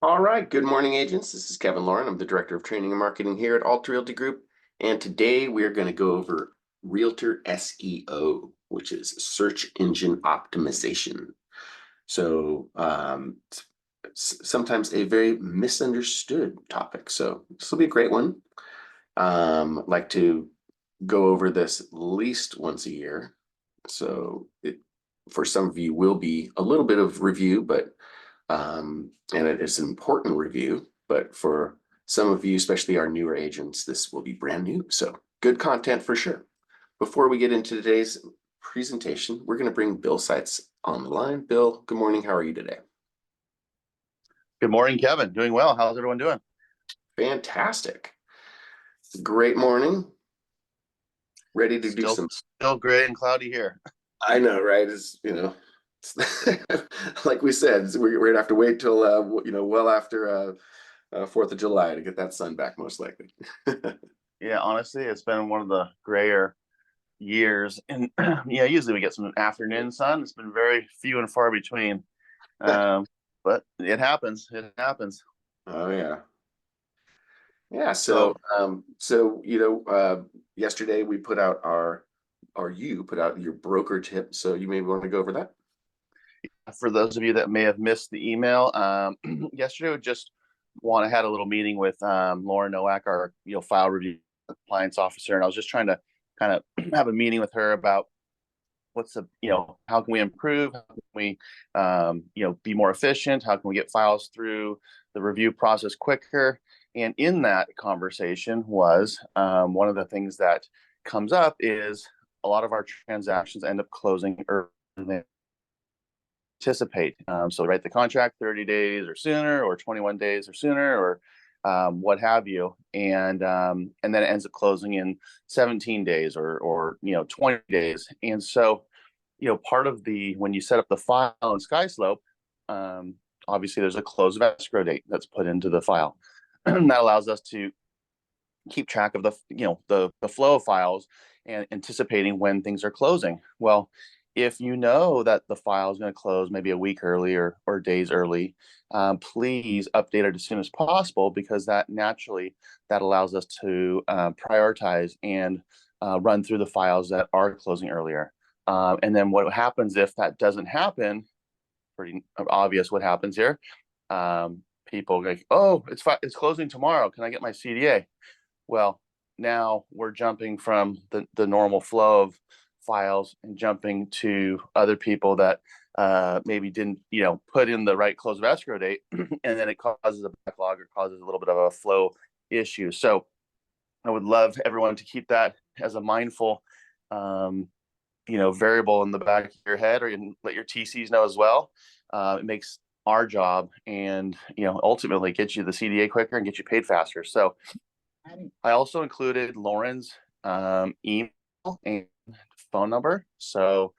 All right, good morning, agents. This is Kevin Lauren. I'm the Director of Training and Marketing here at Alta Realty Group. And today we are going to go over Realtor SEO, which is search engine optimization. So sometimes a very misunderstood topic. So this will be a great one. I'd like to go over this at least once a year. So for some of you will be a little bit of review, but and it is an important review, but for some of you, especially our newer agents, this will be brand new. So good content for sure. Before we get into today's presentation, we're going to bring Bill Seitz on the line. Bill, good morning. How are you today? Good morning, Kevin. Doing well. How's everyone doing? Fantastic. Great morning. Ready to do some. Still gray and cloudy here. I know, right? It's, like we said, we're gonna have to wait till well after 4th of July to get that sun back, most likely. Yeah, honestly, it's been one of the grayer years, and yeah, usually we get some afternoon sun. It's been very few and far between, but it happens. It happens. Oh yeah, yeah. So yesterday we put out you put out your broker tip. So you maybe want to go over that. For those of you that may have missed the email, yesterday we just had a little meeting with Lauren Nowak, our file review compliance officer, and I was just trying to kind of have a meeting with her about how can we improve, how can we be more efficient, how can we get files through the review process quicker. And in that conversation was one of the things that comes up is a lot of our transactions end up closing earlier than anticipate. So write the contract 30 days or sooner, or 21 days or sooner, or what have you, and then it ends up closing in 17 days or 20 days. And so part of when you set up the file in SkySlope, obviously there's a close of escrow date that's put into the file. That allows us to keep track of the flow of files and anticipating when things are closing. Well, if you know that the file is going to close maybe a week early or days early, please update it as soon as possible, because that allows us to prioritize and run through the files that are closing earlier. And then what happens if that doesn't happen? Pretty obvious what happens here. People go, oh, it's closing tomorrow. Can I get my CDA? Well, now we're jumping from the normal flow of files and jumping to other people that maybe didn't put in the right close of escrow date, and then it causes a backlog or causes a little bit of a flow issue. So I would love everyone to keep that as a mindful variable in the back of your head, or let your TCs know as well. It makes our job and ultimately get you the CDA quicker and get you paid faster. So I also included Lauren's email and phone number. So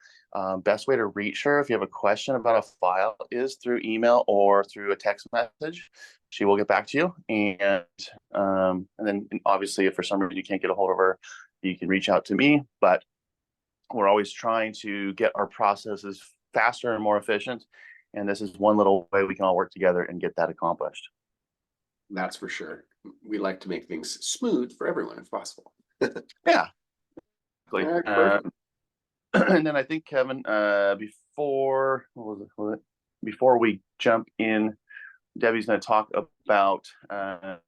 best way to reach her if you have a question about a file is through email or through a text message. She will get back to you. And then obviously, if for some reason you can't get a hold of her, you can reach out to me. But we're always trying to get our processes faster and more efficient. And this is one little way we can all work together and get that accomplished. That's for sure. We like to make things smooth for everyone if possible. Yeah. Right, and then I think, Kevin, before we jump in, Debbie's going to talk about the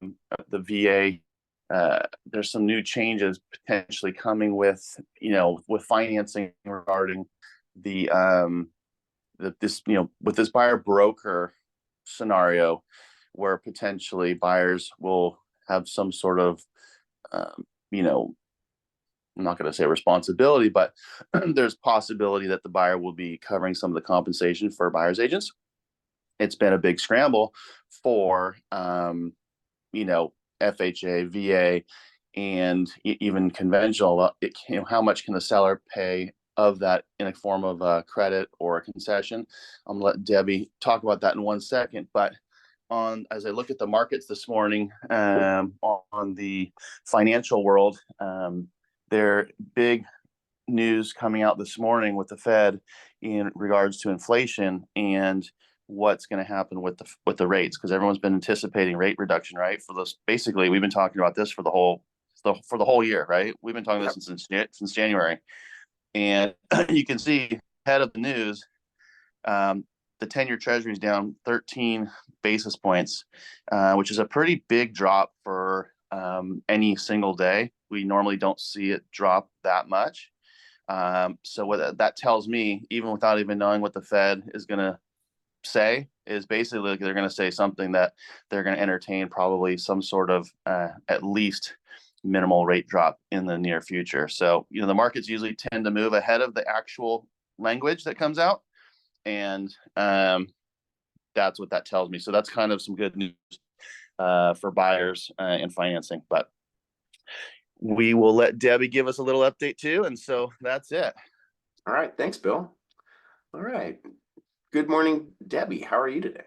VA. There's some new changes potentially coming with financing regarding with this buyer broker scenario, where potentially buyers will have some sort of I'm not going to say responsibility, but there's possibility that the buyer will be covering some of the compensation for buyer's agents. It's been a big scramble for, FHA, VA, and even conventional. How much can the seller pay of that in a form of a credit or a concession? I'm going to let Debbie talk about that in 1 second. But as I look at the markets this morning, on the financial world, there big news coming out this morning with the Fed in regards to inflation, and what's going to happen with the rates, because everyone's been anticipating rate reduction, right? For those, basically, we've been talking about this for the whole year, right? We've been talking Yep. this since January, and you can see ahead of the news, the 10-year Treasury is down 13 basis points, which is a pretty big drop for any single day. We normally don't see it drop that much. So what that tells me, even without even knowing what the Fed is going to say, is basically they're going to say something that they're going to entertain probably some sort of at least minimal rate drop in the near future. So, the markets usually tend to move ahead of the actual language that comes out. And that's what that tells me. So that's kind of some good news for buyers and financing. But we will let Debbie give us a little update too. And so that's it. All right. Thanks, Bill. All right. Good morning, Debbie. How are you today?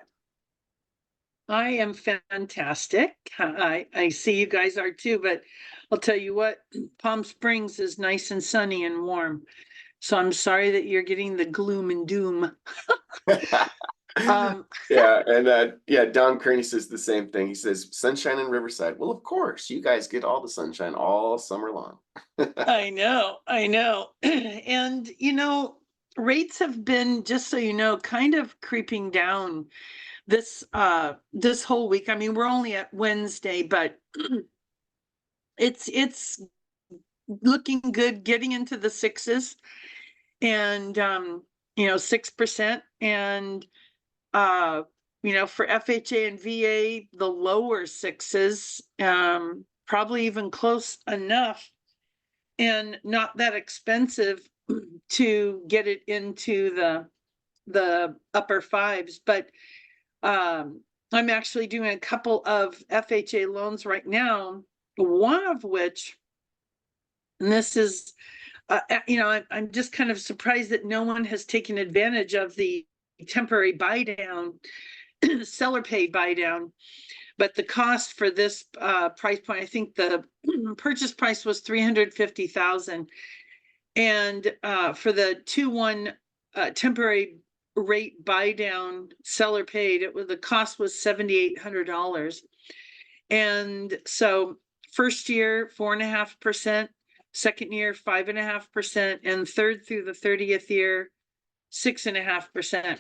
I am fantastic. I see you guys are too, but I'll tell you what, Palm Springs is nice and sunny and warm. So I'm sorry that you're getting the gloom and doom. Yeah, and Don Kearney says the same thing. He says sunshine in Riverside. Well, of course, you guys get all the sunshine all summer long. I know. And rates have been, just so you know, kind of creeping down this whole week. I mean, we're only at Wednesday, but it's looking good, getting into the sixes, and 6%, and for FHA and VA, the lower sixes, probably even close enough and not that expensive to get it into the upper fives. But I'm actually doing a couple of FHA loans right now, one of which, and this is, I'm just kind of surprised that no one has taken advantage of the temporary buy down, seller paid buy down. But the cost for this price point, I think the purchase price was $350,000, and for the 2-1 temporary rate buy down, seller paid, the cost was $7,800. And so first year 4.5%, second year 5.5%, and third through the 30th year 6.5%.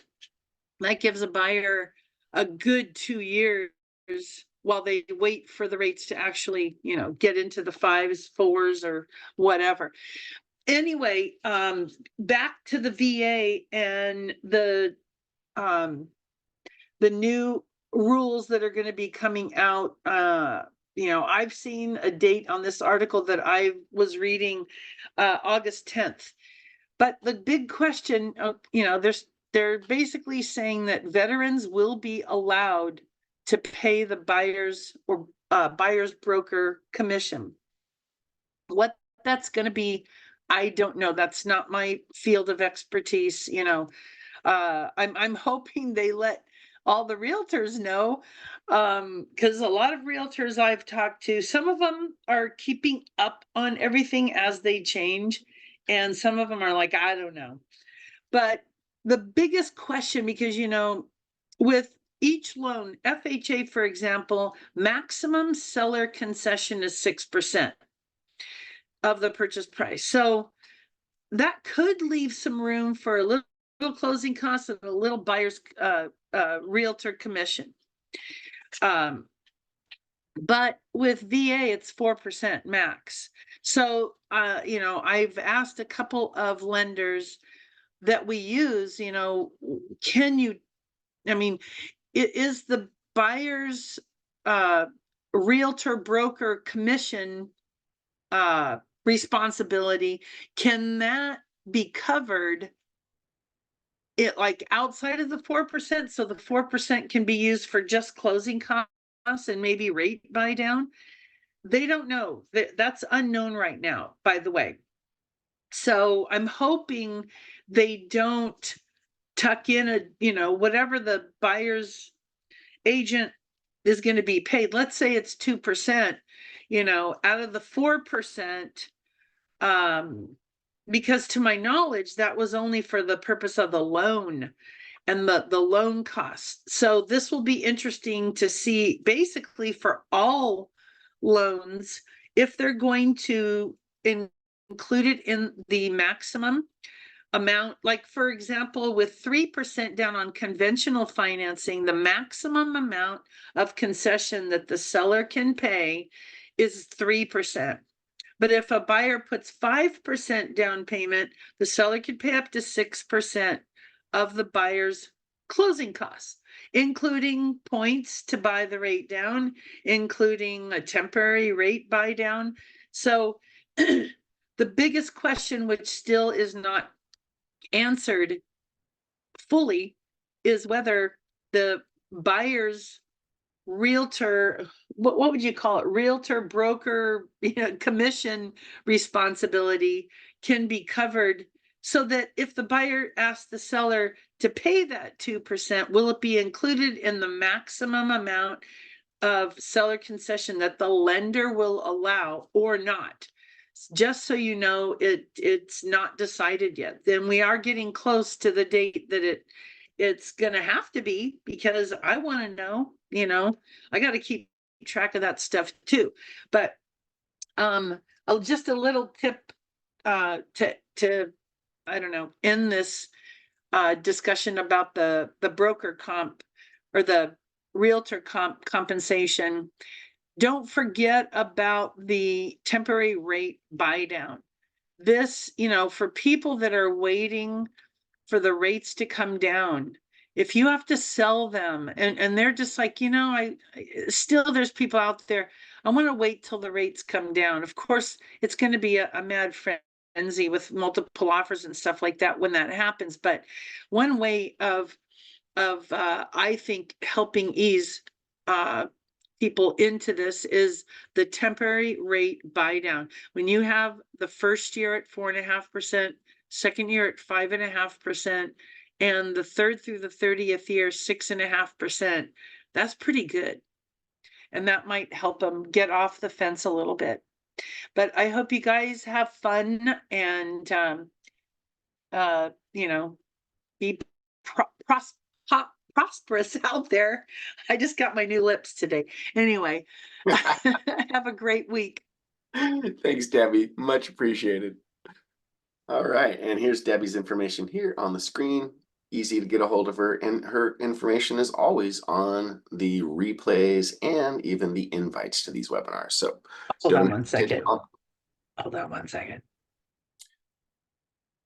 That gives a buyer a good 2 years while they wait for the rates to actually, get into the fives, fours, or whatever. Anyway, back to the VA and the new rules that are going to be coming out. I've seen a date on this article that I was reading, August 10th. But the big question, they're basically saying that veterans will be allowed to pay the buyer's or buyer's broker commission. What that's going to be, I don't know. That's not my field of expertise. I'm hoping they let all the realtors know, because a lot of realtors I've talked to, some of them are keeping up on everything as they change, and some of them are like, I don't know. But the biggest question, because with each loan, FHA, for example, maximum seller concession is 6% of the purchase price. So that could leave some room for a little closing costs and a little buyer's realtor commission. But with VA, it's 4% max. So, I've asked a couple of lenders that we use, is the buyer's realtor broker commission responsibility, can that be covered outside of the 4%, so the 4% can be used for just closing costs and maybe rate buy down? They don't know. That's unknown right now, by the way. So I'm hoping they don't tuck in whatever the buyer's agent is going to be paid. Let's say it's 2%, out of the 4%, because to my knowledge, that was only for the purpose of the loan. and the loan costs. So this will be interesting to see basically for all loans, if they're going to include it in the maximum amount. Like for example, with 3% down on conventional financing, the maximum amount of concession that the seller can pay is 3%. But if a buyer puts 5% down payment, the seller could pay up to 6% of the buyer's closing costs, including points to buy the rate down, including a temporary rate buy down. So the biggest question, which still is not answered fully, is whether the buyer's realtor, what would you call it? Realtor, broker, commission responsibility can be covered, so that if the buyer asks the seller to pay that 2%, will it be included in the maximum amount of seller concession that the lender will allow or not? Just so you know, it's not decided yet. Then we are getting close to the date that it's gonna have to be, because I want to know, I got to keep track of that stuff too. But just a little tip to I don't know, end this discussion about the broker comp or the realtor compensation. Don't forget about the temporary rate buy down. This, for people that are waiting for the rates to come down, if you have to sell them and they're just like, I still, there's people out there, I want to wait till the rates come down. Of course, it's going to be a mad frenzy with multiple offers and stuff like that when that happens. But one way of I think helping ease people into this is the temporary rate buy down. When you have the first year at 4.5%, second year at 5.5%, and the third through the 30th year 6.5%, that's pretty good. And that might help them get off the fence a little bit. But I hope you guys have fun and be prosperous out there. I just got my new lips today. Anyway, have a great week. Thanks, Debbie. Much appreciated. All right, and here's Debbie's information here on the screen. Easy to get a hold of her, and her information is always on the replays and even the invites to these webinars. So Hold on one second. Hold on one second.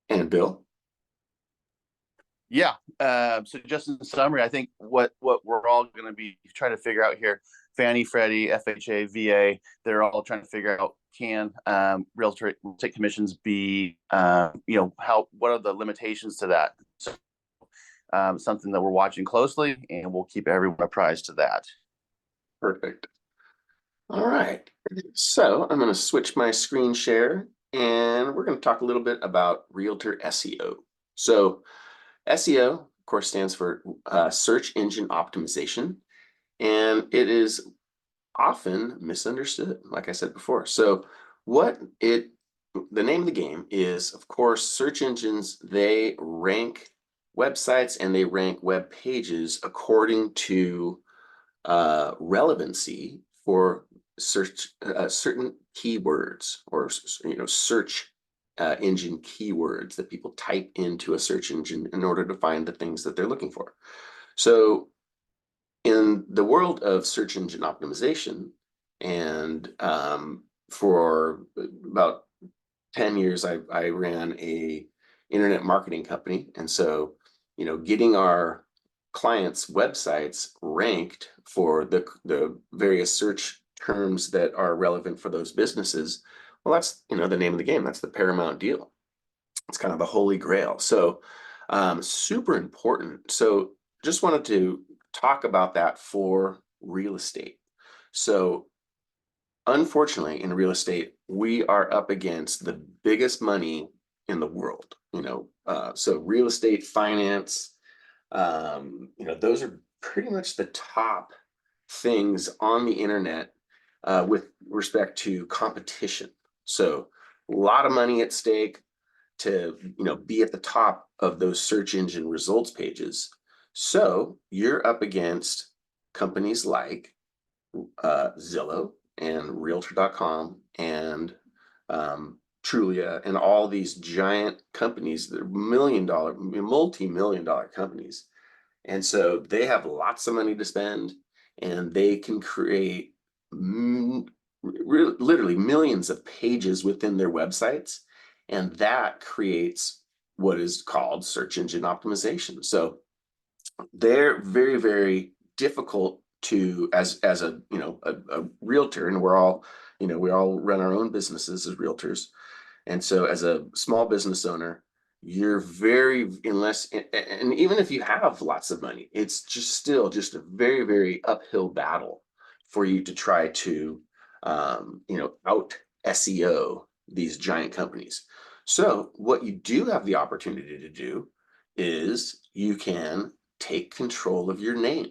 And Bill? Yeah. So just in summary, I think what we're all going to be trying to figure out here, Fannie, Freddie, FHA, VA, they're all trying to figure out, can real estate commissions be, what are the limitations to that? So something that we're watching closely, and we'll keep everyone apprised to that. Perfect. All right. So I'm going to switch my screen share, and we're going to talk a little bit about Realtor SEO. So SEO, of course, stands for search engine optimization, and it is often misunderstood, like I said before. So the name of the game is, of course, search engines, they rank websites and they rank web pages according to relevancy for search certain keywords, or search engine keywords that people type into a search engine in order to find the things that they're looking for. So in the world of search engine optimization, and for about 10 years, I ran a internet marketing company. And so, getting our clients' websites ranked for the various search terms that are relevant for those businesses, well, that's, the name of the game. That's the paramount deal. It's kind of the holy grail. So super important. So just wanted to talk about that for real estate. So unfortunately, in real estate, we are up against the biggest money in the world. So real estate finance, those are pretty much the top things on the internet with respect to competition. So a lot of money at stake to be at the top of those search engine results pages. So you're up against companies like Zillow and Realtor.com and Trulia and all these giant companies that are million-dollar, multi-million-dollar companies. And so they have lots of money to spend, and they can create literally millions of pages within their websites. And that creates what is called search engine optimization. So they're very, very difficult to, as a a realtor, and we're all, we all run our own businesses as realtors. And so as a small business owner, you're very, unless, and even if you have lots of money, it's just still just a very, very uphill battle for you to try to, out SEO these giant companies. So what you do have the opportunity to do is you can take control of your name,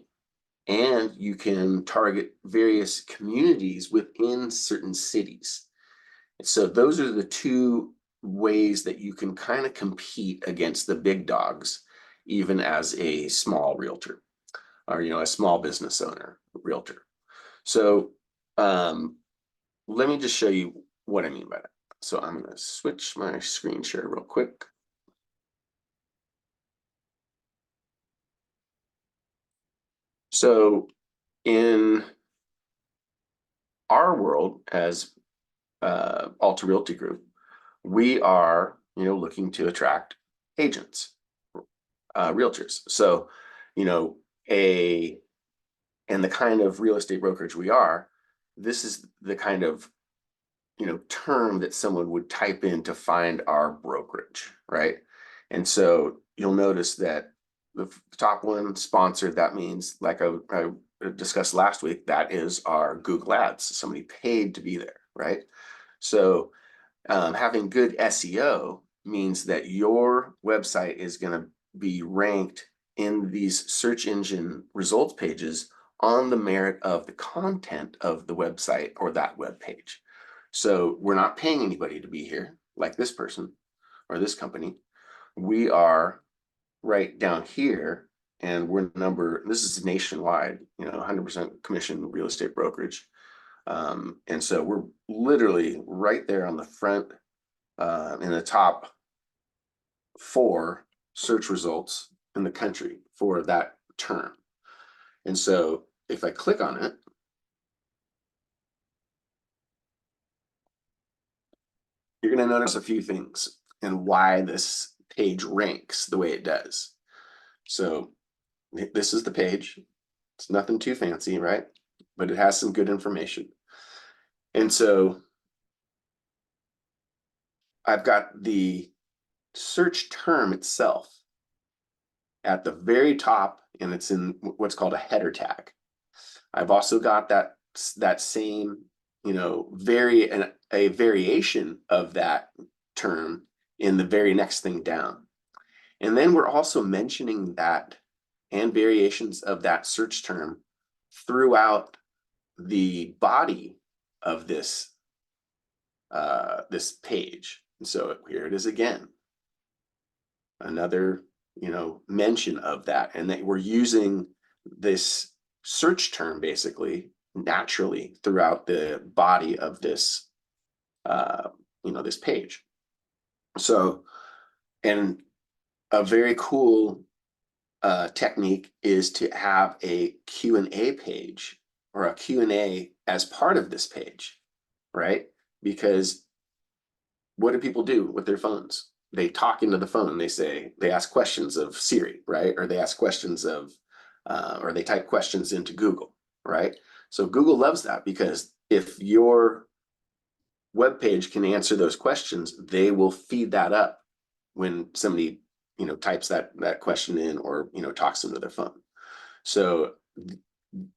and you can target various communities within certain cities. So those are the two ways that you can kind of compete against the big dogs, even as a small realtor, or a small business owner realtor. So let me just show you what I mean by that. So I'm going to switch my screen share real quick. So in our world as Alta Realty Group, we are, looking to attract agents, realtors. So, you know, and the kind of real estate brokerage we are, this is the kind of, term that someone would type in to find our brokerage, right? And so you'll notice that the top one, sponsored, that means, like I discussed last week, that is our Google Ads. Somebody paid to be there, right? So having good SEO means that your website is going to be ranked in these search engine results pages on the merit of the content of the website or that web page. So we're not paying anybody to be here, like this person or this company. We are right down here, and this is nationwide, 100% commission real estate brokerage. And so we're literally right there on the front, in the top 4 search results in the country for that term. And so if I click on it, you're going to notice a few things and why this page ranks the way it does. So this is the page. It's nothing too fancy, right? But it has some good information. And so I've got the search term itself at the very top, and it's in what's called a header tag. I've also got that same, a variation of that term in the very next thing down. And then we're also mentioning that and variations of that search term throughout the body of this this page. And so here it is again, another mention of that, and that we're using this search term basically naturally throughout the body of this this page. So, and a very cool technique is to have a Q&A page or a Q&A as part of this page, right? Because what do people do with their phones? They talk into the phone. They ask questions of Siri, right? Or they ask questions of, or they type questions into Google, right? So Google loves that, because if your web page can answer those questions, they will feed that up when somebody, types that question in, or, talks into their phone. So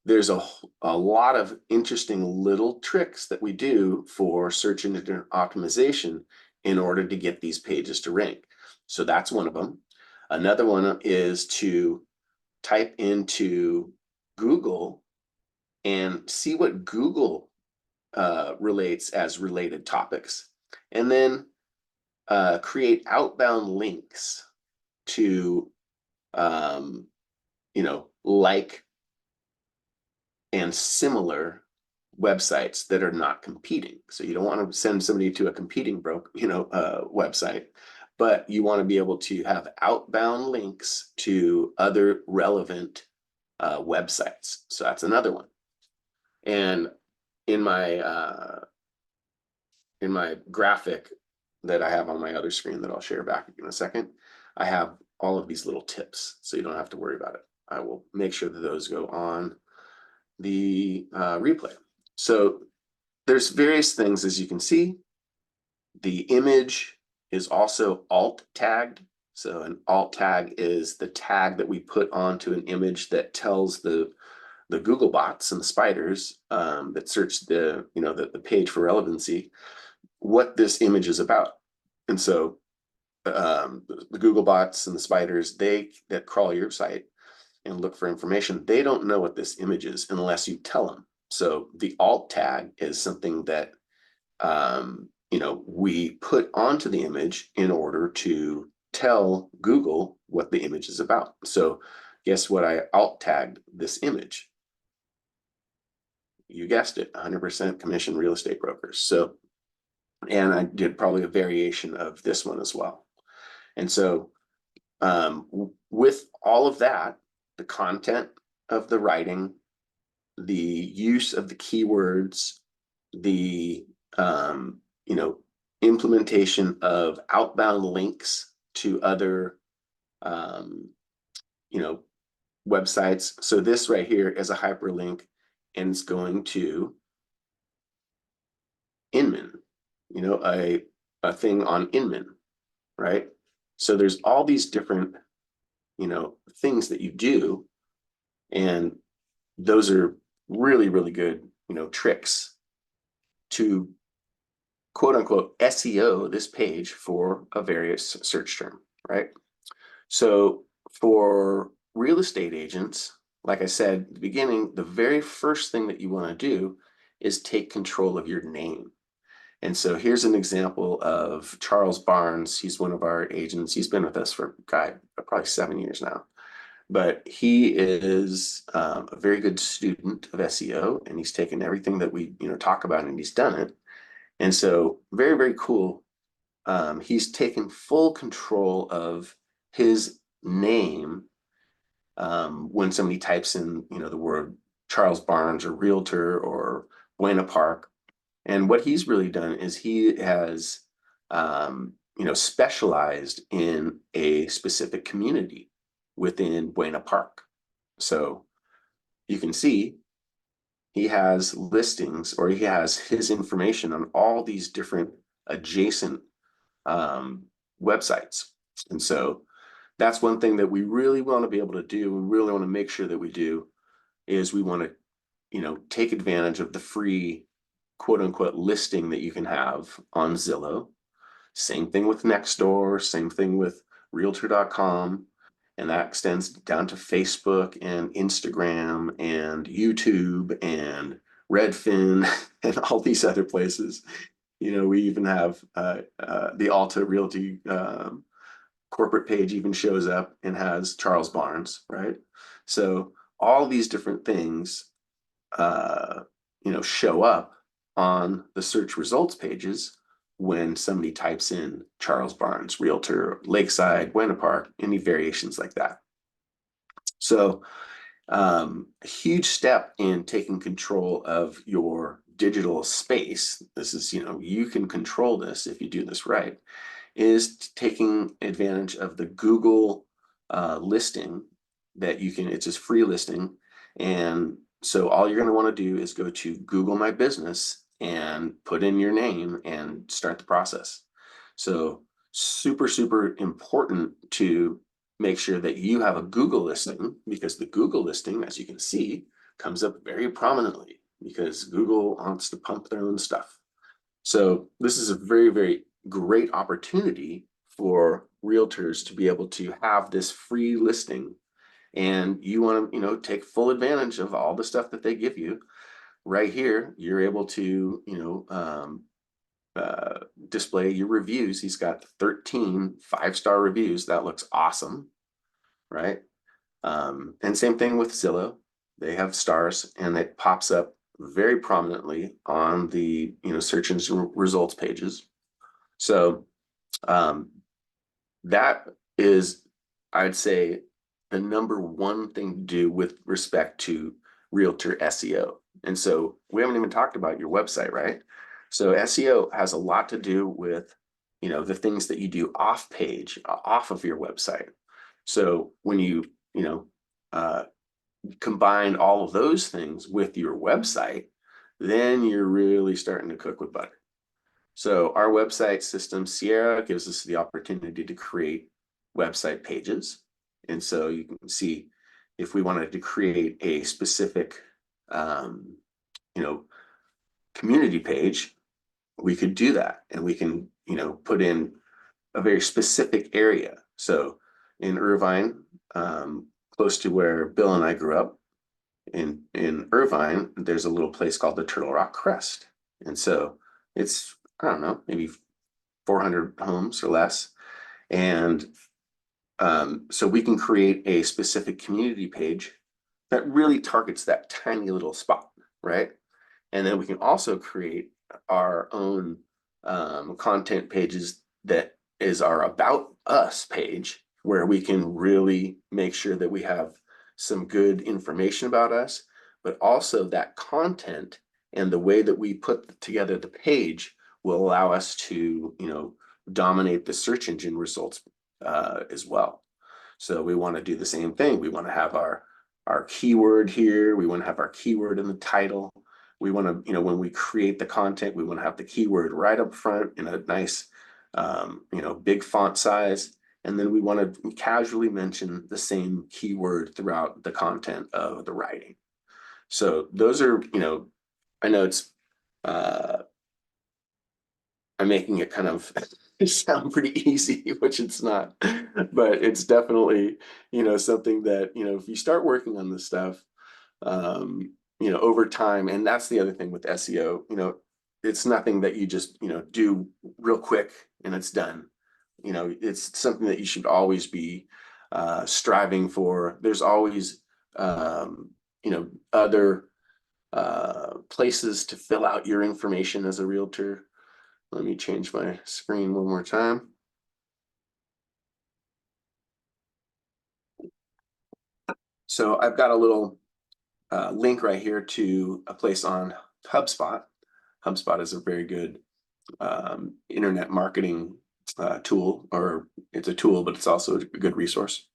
there's a lot of interesting little tricks that we do for search engine optimization in order to get these pages to rank. So that's one of them. Another one is to type into Google and see what Google relates as related topics, and then create outbound links to like and similar websites that are not competing. So you don't want to send somebody to a competing website, but you want to be able to have outbound links to other relevant websites. So that's another one. And in my graphic that I have on my other screen that I'll share back in a second, I have all of these little tips, so you don't have to worry about it. I will make sure that those go on the replay. So there's various things, as you can see. The image is also alt tagged. So an alt tag is the tag that we put onto an image that tells the Google bots and the spiders that search the page for relevancy what this image is about. And so the Google bots and the spiders that crawl your site and look for information, they don't know what this image is unless you tell them. So the alt tag is something that we put onto the image in order to tell Google what the image is about. So guess what? I alt tagged this image. You guessed it, 100% commission real estate brokers. So, and I did probably a variation of this one as well. And so with all of that, the content of the writing, the use of the keywords, the implementation of outbound links to other websites. So this right here is a hyperlink, and it's going to Inman, a thing on Inman, right? So there's all these different things that you do, and those are really, really good tricks to quote unquote SEO this page for a various search term, right? So for real estate agents, like I said at the beginning, the very first thing that you want to do is take control of your name. And so here's an example of Charles Barnes. He's one of our agents. He's been with us for probably 7 years now. But he is a very good student of SEO, and he's taken everything that we talk about and he's done it. And so very, very cool. He's taken full control of his name when somebody types in the word Charles Barnes or Realtor or Buena Park. And what he's really done is he has specialized in a specific community within Buena Park. So you can see he has listings, or he has his information on all these different adjacent websites. And so that's one thing that we really want to be able to do. We really want to make sure that we do is we want to, take advantage of the free quote unquote listing that you can have on Zillow. Same thing with Nextdoor, same thing with Realtor.com. And that extends down to Facebook and Instagram and YouTube and Redfin and all these other places. We even have the Alta Realty corporate page even shows up and has Charles Barnes, right? So all these different things, show up on the search results pages when somebody types in Charles Barnes, Realtor, Lakeside, Buena Park, any variations like that. So a huge step in taking control of your digital space, this is, you can control this if you do this right, is taking advantage of the Google listing that you can, it's a free listing. And so all you're going to want to do is go to Google My Business and put in your name and start the process. So super, super important to make sure that you have a Google listing, because the Google listing, as you can see, comes up very prominently because Google wants to pump their own stuff. So this is a very, very great opportunity for realtors to be able to have this free listing, and you want to take full advantage of all the stuff that they give you. Right here you're able to display your reviews. He's got 13 5-star reviews. That looks awesome, right? And same thing with Zillow. They have stars, and it pops up very prominently on the search engine results pages. So that is, I'd say, the number one thing to do with respect to realtor SEO. And so we haven't even talked about your website, right? So SEO has a lot to do with the things that you do off page, off of your website. So when you uh, combine all of those things with your website, then you're really starting to cook with butter. So our website system, Sierra, gives us the opportunity to create website pages. And so you can see if we wanted to create a specific, you know, community page, we could do that. And we can, put in a very specific area. So in Irvine, close to where Bill and I grew up, in Irvine, there's a little place called the Turtle Rock Crest. And so it's, I don't know, maybe 400 homes or less. And so we can create a specific community page that really targets that tiny little spot, right? And then we can also create our own content pages that is our About Us page, where we can really make sure that we have some good information about us, but also that content and the way that we put together the page will allow us to, dominate the search engine results as well. So we want to do the same thing. We want to have our keyword here. We want to have our keyword in the title. We want to, when we create the content, we want to have the keyword right up front in a nice, big font size. And then we want to casually mention the same keyword throughout the content of the writing. So those are, I know it's, I'm making it kind of sound pretty easy, which it's not, but it's definitely, something that, if you start working on this stuff, over time, and that's the other thing with SEO, it's nothing that you just, do real quick and it's done. It's something that you should always be striving for. There's always, other places to fill out your information as a realtor. Let me change my screen one more time. So I've got a little link right here to a place on HubSpot. HubSpot is a very good internet marketing tool, or it's a tool, but it's also a good resource.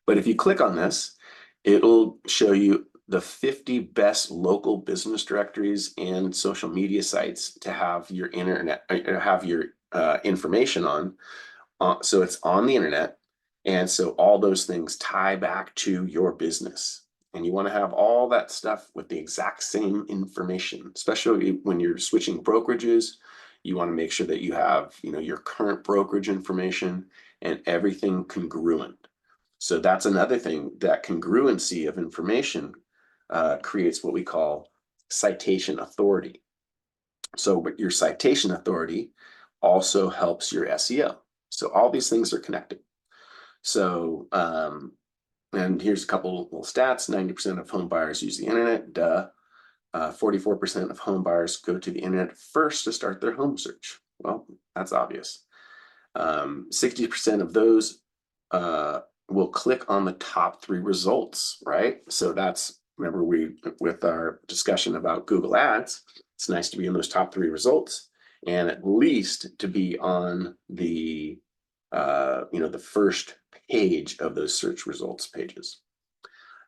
But if you click on this, it'll show you the 50 best local business directories and social media sites to have your internet, have your information on. So it's on the internet. And so all those things tie back to your business. And you want to have all that stuff with the exact same information, especially when you're switching brokerages. You want to make sure that you have, your current brokerage information and everything congruent. So that's another thing, that congruency of information creates what we call citation authority. So your citation authority also helps your SEO. So all these things are connected. So, and here's a couple little stats. 90% of home buyers use the internet, 44% of home buyers go to the internet first to start their home search. Well, that's obvious. 60% of those will click on the top 3 results, right? So that's, remember with our discussion about Google Ads, it's nice to be in those top 3 results, and at least to be on the, the first page of those search results pages.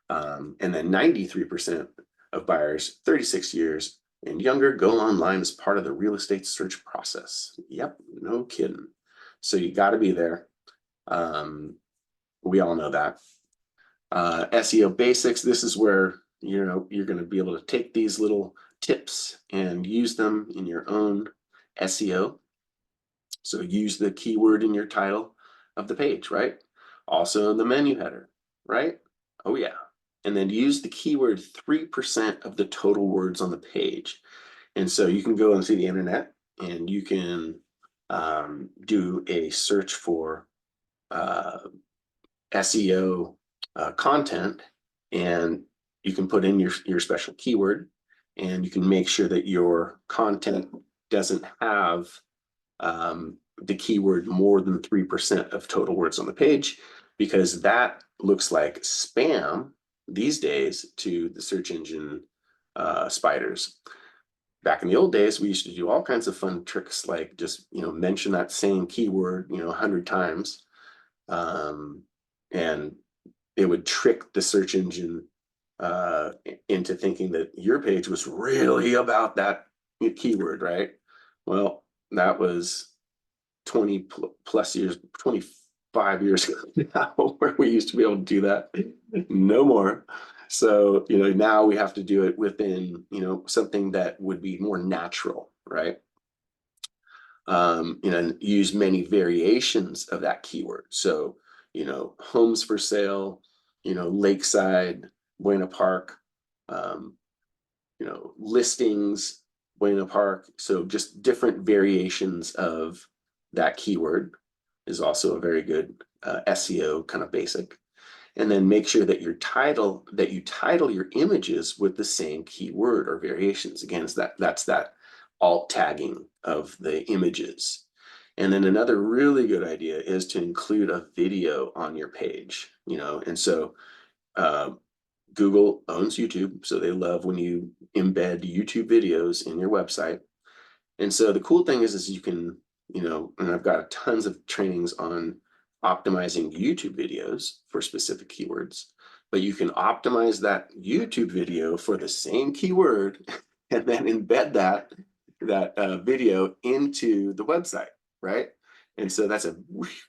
And then 93% of buyers 36 years and younger go online as part of the real estate search process. Yep, no kidding. So you got to be there. We all know that. SEO basics, this is where you're going to be able to take these little tips and use them in your own SEO. So use the keyword in your title of the page, right? Also the menu header, right? Oh yeah. And then use the keyword 3% of the total words on the page. And so you can go and see the internet and you can do a search for SEO content, and you can put in your special keyword, and you can make sure that your content doesn't have the keyword more than 3% of total words on the page, because that looks like spam these days to the search engine spiders. Back in the old days, we used to do all kinds of fun tricks, like just, mention that same keyword, 100 times. And it would trick the search engine into thinking that your page was really about that keyword, right? Well, that was 20 plus years, 25 years ago now, where we used to be able to do that. No more. So, now we have to do it within, something that would be more natural, right? And use many variations of that keyword. So, homes for sale, lakeside, Buena Park, um, listings, Buena Park. So just different variations of that keyword is also a very good SEO kind of basic. And then make sure that you title your images with the same keyword or variations. Again, that's that alt tagging of the images. And then another really good idea is to include a video on your page, and so Google owns YouTube, so they love when you embed YouTube videos in your website. And so the cool thing is you can, and I've got tons of trainings on optimizing YouTube videos for specific keywords, but you can optimize that YouTube video for the same keyword and then embed that video into the website, right? And so that's a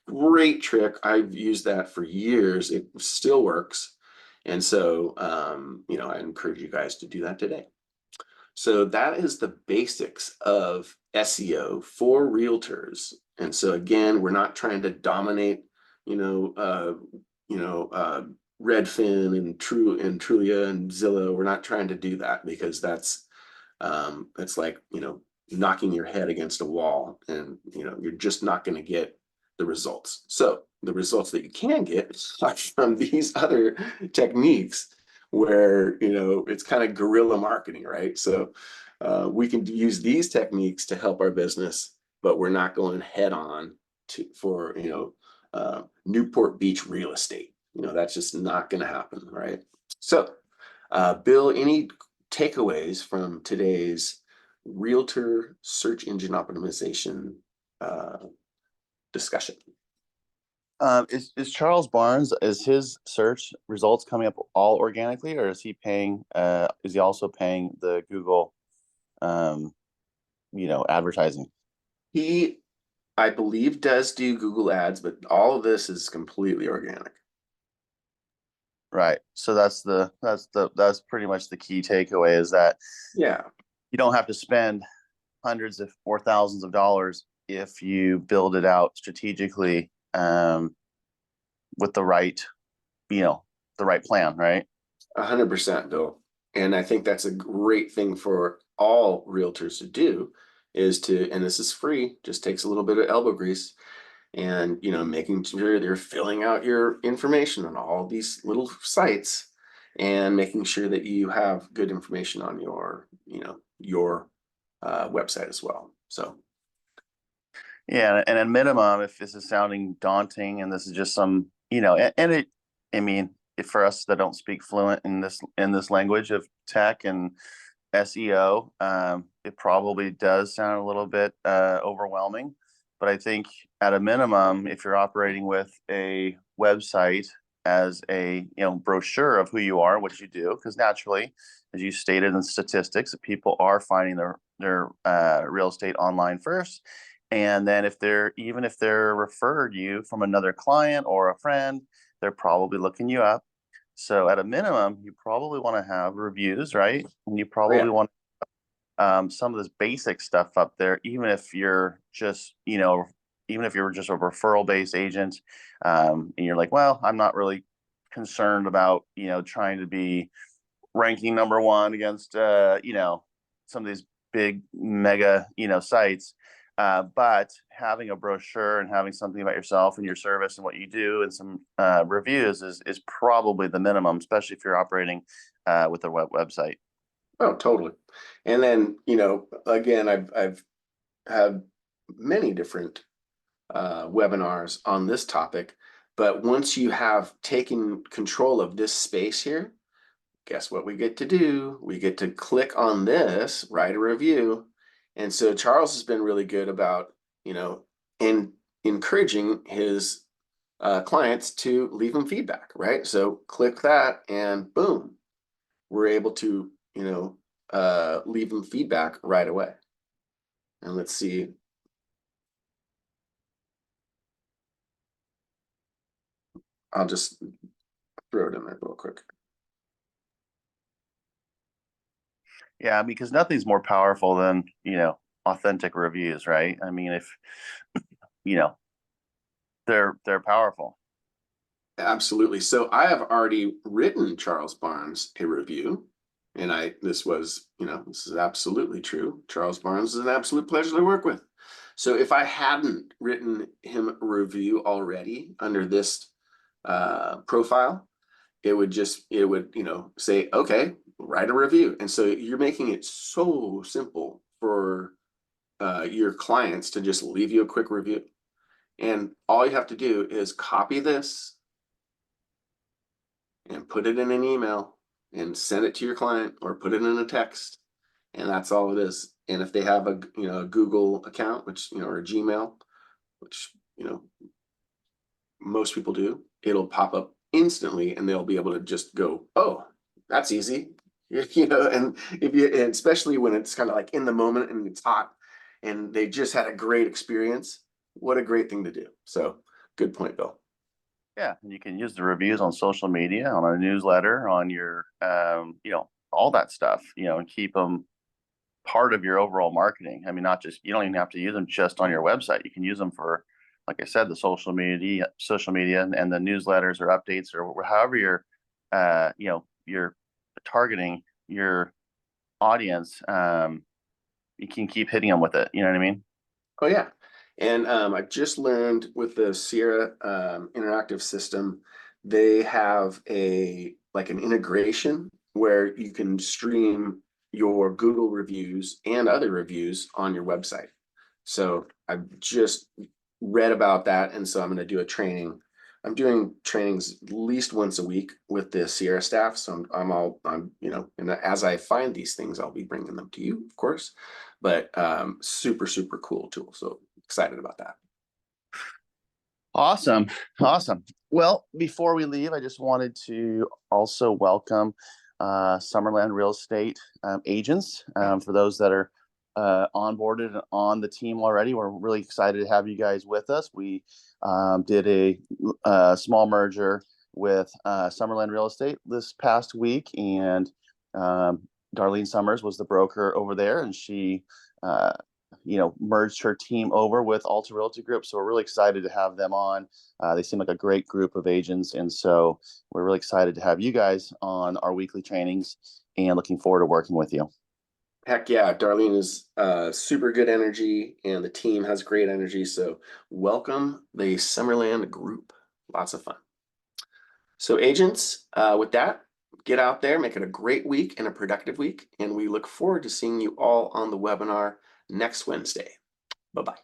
great trick. I've used that for years. It still works. And so, I encourage you guys to do that today. So that is the basics of SEO for realtors. And so again, we're not trying to dominate, Redfin and Trulia and Zillow. We're not trying to do that, because that's like, knocking your head against a wall, and you're just not going to get the results. So the results that you can get are from these other techniques, where it's kind of guerrilla marketing, right? So we can use these techniques to help our business, but we're not going head on for Newport Beach real estate. That's just not going to happen, right? So Bill, any takeaways from today's realtor search engine optimization discussion? Is Charles Barnes, is his search results coming up all organically, or is he paying? Is he also paying the Google, advertising? He, I believe, does do Google ads, but all of this is completely organic. Right. So that's pretty much the key takeaway, is that Yeah, you don't have to spend hundreds of or thousands of dollars if you build it out strategically, with the right plan, right? 100%, Bill. And I think that's a great thing for all realtors to do, and this is free, just takes a little bit of elbow grease, and making sure they're filling out your information on all these little sites, and making sure that you have good information on your website as well. So Yeah, and at minimum, if this is sounding daunting and this is just some, I mean, if for us that don't speak fluent in this language of tech and SEO, it probably does sound a little bit overwhelming. But I think at a minimum, if you're operating with a website as a brochure of who you are, what you do, because naturally, as you stated in statistics, people are finding their real estate online first. And then if they're referred you from another client or a friend, they're probably looking you up. So at a minimum, you probably want to have reviews, right? And you probably want some of this basic stuff up there, even if you're just, even if you're just a referral based agent, and you're like, well, I'm not really concerned about, trying to be ranking #1 against, some of these big mega, sites. But having a brochure and having something about yourself and your service and what you do and some reviews is probably the minimum, especially if you're operating with a website. Oh, totally. And then, again, I've had many different webinars on this topic, but once you have taken control of this space here, guess what we get to do? We get to click on this, write a review. And so Charles has been really good about, encouraging his clients to leave him feedback, right? So click that and boom, we're able to, leave them feedback right away. And let's see. I'll just throw it in there real quick. Yeah, because nothing's more powerful than, authentic reviews, right? I mean, if, they're powerful. Absolutely. So I have already written Charles Barnes a review, and this is absolutely true. Charles Barnes is an absolute pleasure to work with. So if I hadn't written him a review already under this profile, it would say, okay, write a review. And so you're making it so simple for your clients to just leave you a quick review. And all you have to do is copy this and put it in an email and send it to your client, or put it in a text, and that's all it is. And if they have a Google account, which or a Gmail, which most people do, it'll pop up instantly, and they'll be able to just go, oh, that's easy. And and especially when it's kind of like in the moment and it's hot and they just had a great experience, what a great thing to do. So good point, Bill. Yeah, and you can use the reviews on social media, on a newsletter, on your, all that stuff, and keep them part of your overall marketing. I mean, not just, you don't even have to use them just on your website. You can use them for, like I said, the social media, and the newsletters or updates or however you're targeting your audience. You can keep hitting them with it. You know what I mean? Oh yeah. And I just learned with the Sierra interactive system, they have an integration where you can stream your Google reviews and other reviews on your website. So I've just read about that, and so I'm going to do a training. I'm doing trainings at least once a week with the Sierra staff. So I'm and as I find these things, I'll be bringing them to you, of course. But super, super cool tool. So excited about that. Awesome. Well, before we leave, I just wanted to also welcome Summerland Real Estate agents. For those that are onboarded and on the team already, we're really excited to have you guys with us. We did a small merger with Summerland Real Estate this past week, and Darlene Summers was the broker over there, and she merged her team over with Alta Realty Group. So we're really excited to have them on. They seem like a great group of agents. And so we're really excited to have you guys on our weekly trainings and looking forward to working with you. Heck yeah. Darlene is super good energy, and the team has great energy. So welcome the Summerland group. Lots of fun. So agents, with that, get out there, make it a great week and a productive week. And we look forward to seeing you all on the webinar next Wednesday. Bye-bye.